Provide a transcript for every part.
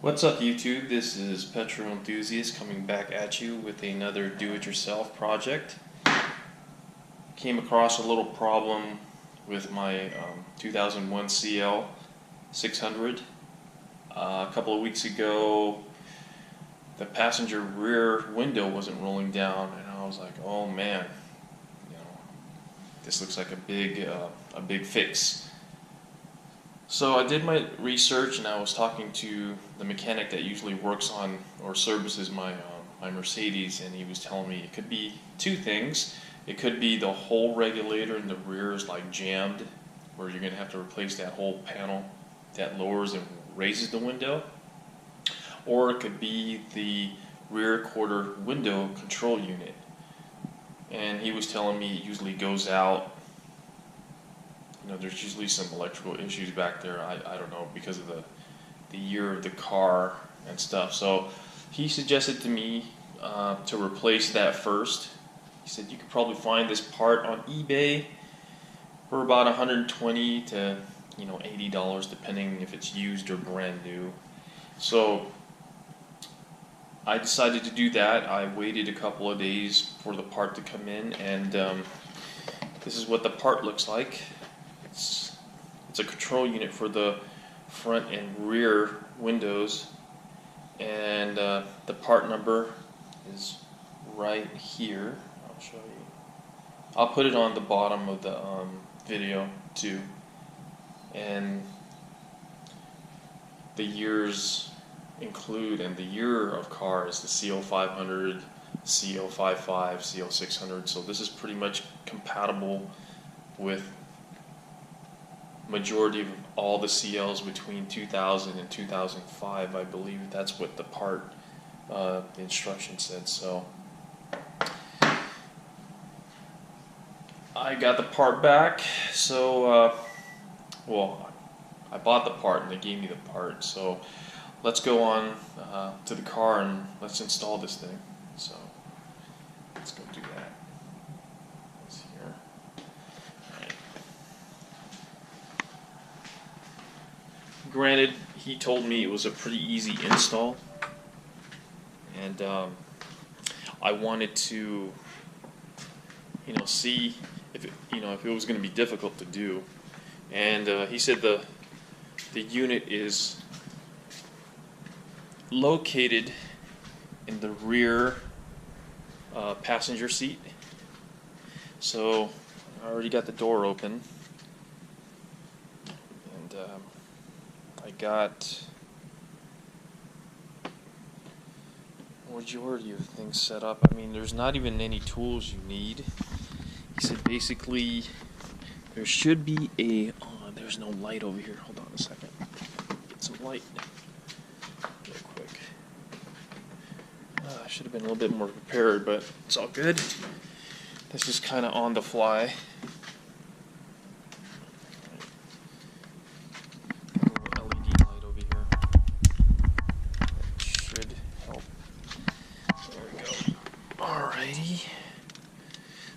What's up YouTube? This is Petrol Enthusiast coming back at you with another do-it-yourself project. Came across a little problem with my 2001 CL600. A couple of weeks ago the passenger rear window wasn't rolling down and I was like, oh man, this looks like a big fix. So I did my research and I was talking to the mechanic that usually works on or services my Mercedes, and he was telling me it could be two things. It could be the whole regulator in the rear is like jammed, where you're going to have to replace that whole panel that lowers and raises the window, or it could be the rear quarter window control unit. And he was telling me it usually goes out. There's usually some electrical issues back there. I don't know, because of the year of the car and stuff. So he suggested to me to replace that first. He said you could probably find this part on eBay for about $120 to $80, depending if it's used or brand new. So I decided to do that. I waited a couple of days for the part to come in, and this is what the part looks like. It's a control unit for the front and rear windows, and the part number is right here. I'll show you. I'll put it on the bottom of the video too, and the years include, and the year of car is the CL500, CL55, CL600. So this is pretty much compatible with majority of all the CLs between 2000 and 2005. I believe that's what the part the instruction said. So I got the part back. So well, I bought the part and they gave me the part. So let's go on to the car and let's install this thing. So let's go do that. It's here. Granted, he told me it was a pretty easy install, and I wanted to, see if it was going to be difficult to do. And he said the unit is located in the rear passenger seat. So I already got the door open. I got majority of things set up. I mean, there's not even any tools you need. He said basically there should be a there's no light over here. Hold on a second. Get some light real quick. I should have been a little bit more prepared, but it's all good. This is kind of on the fly.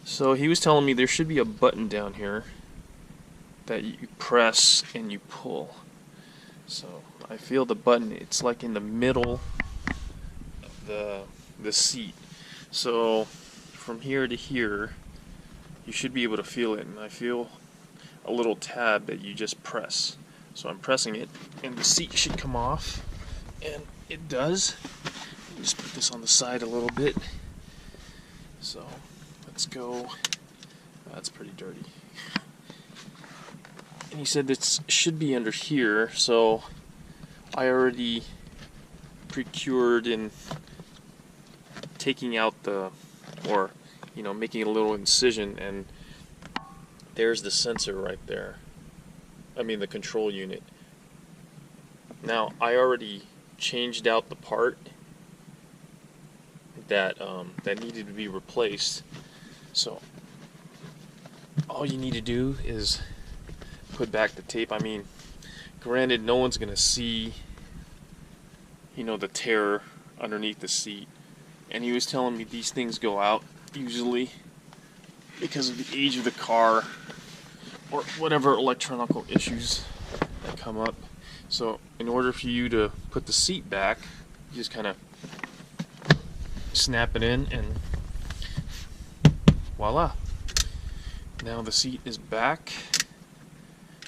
So he was telling me there should be a button down here that you press and you pull. So I feel the button, it's like in the middle of the seat. So from here to here you should be able to feel it, and I feel a little tab that you just press. So I'm pressing it and the seat should come off, and it does. Just put this on the side a little bit. So let's go. That's pretty dirty. And he said this should be under here, so I already procured in taking out making a little incision, and there's the sensor right there. I mean the control unit. Now I already changed out the part that needed to be replaced. So all you need to do is put back the tape. I mean, granted, no one's gonna see the tear underneath the seat, and he was telling me these things go out usually because of the age of the car or whatever electronic issues that come up. So in order for you to put the seat back, you just kind of snap it in and voila. Now the seat is back.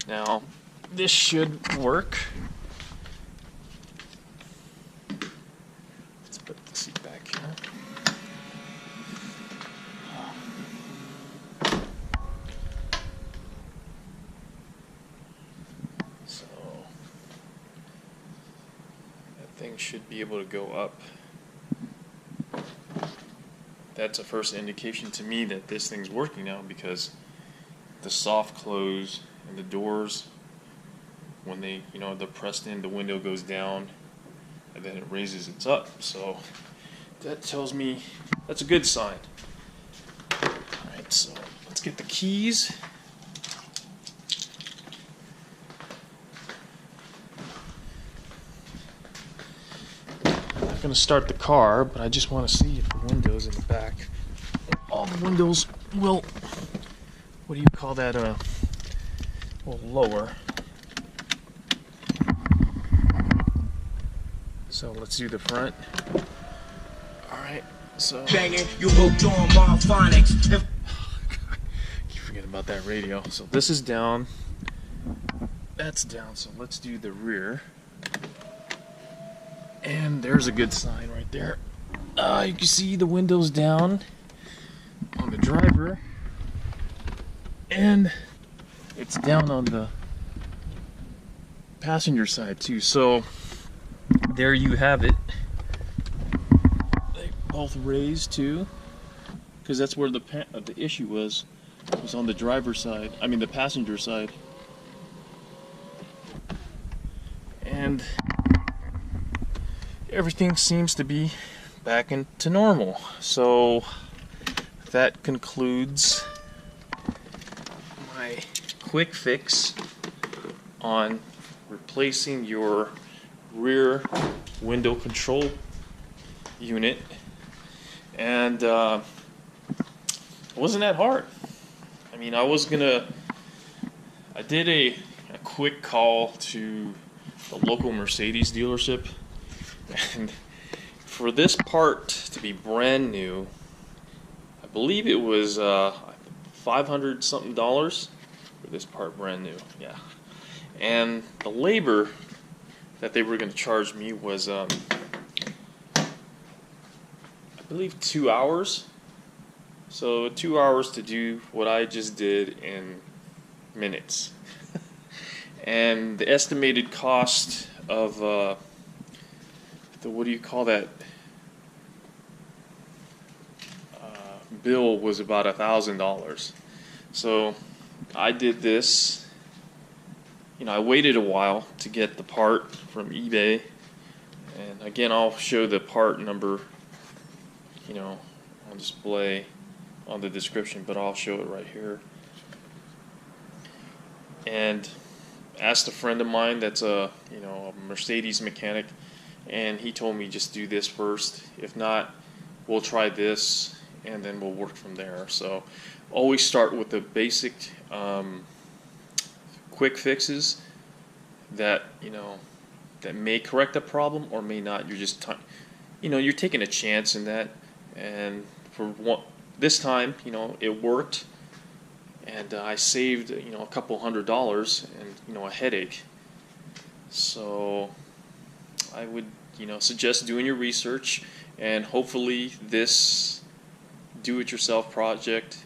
Now this should work. Let's put the seat back here. So that thing should be able to go up. That's a first indication to me that this thing's working now, because the soft close and the doors, when they, they're pressed in, the window goes down and then it raises it up. So that tells me that's a good sign. Alright, so let's get the keys. I'm not going to start the car, but I just want to see if the windows in the back, all the windows will, what do you call that, will lower. So let's do the front. Alright, so banging, you hooked on my phonics. Keep forgetting about that radio. So this is down, that's down, so let's do the rear. And there's a good sign right there. You can see the windows down on the driver, and it's down on the passenger side too. So there you have it. They both raised too, because that's where the issue was on the driver's side. I mean the passenger side. And everything seems to be back into normal. So that concludes my quick fix on replacing your rear window control unit. And it wasn't that hard. I mean, I did a quick call to the local Mercedes dealership, and for this part to be brand new, I believe it was $500 something for this part brand new. Yeah, and the labor that they were going to charge me was I believe 2 hours. So 2 hours to do what I just did in minutes. And the estimated cost of what do you call that, bill was about $1,000. So I did this. I waited a while to get the part from eBay, and again I'll show the part number on display on the description, but I'll show it right here. And asked a friend of mine that's a Mercedes mechanic, and he told me just do this first. If not, we'll try this and then we'll work from there. So always start with the basic quick fixes that that may correct a problem or may not. You're just you're taking a chance in that, and for this time it worked, and I saved a couple $100 and a headache. So I would suggest doing your research, and hopefully this do-it-yourself project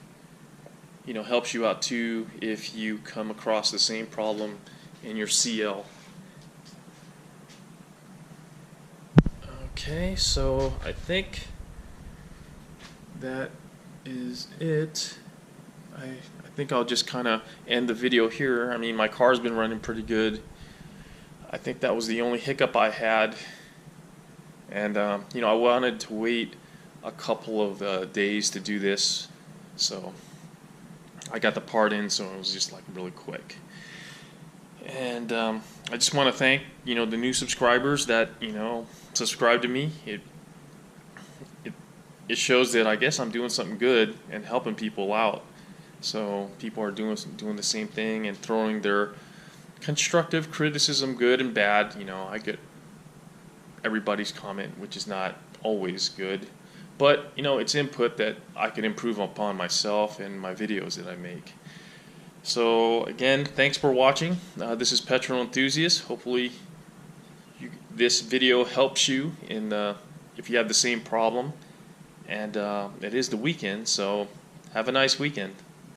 helps you out too if you come across the same problem in your CL. Okay, so I think that is it. I think I'll just kind of end the video here. I mean, my car's been running pretty good. I think that was the only hiccup I had, and I wanted to wait a couple of days to do this, so I got the part in, so it was just like really quick. And I just want to thank the new subscribers that subscribe to me. It shows that I guess I'm doing something good and helping people out. So people are doing the same thing and throwing their constructive criticism, good and bad. You know, I get everybody's comment, which is not always good, but you know, it's input that I can improve upon myself and my videos that I make. So again, thanks for watching. This is Petrol Enthusiast. Hopefully this video helps you in if you have the same problem. And it is the weekend, so have a nice weekend.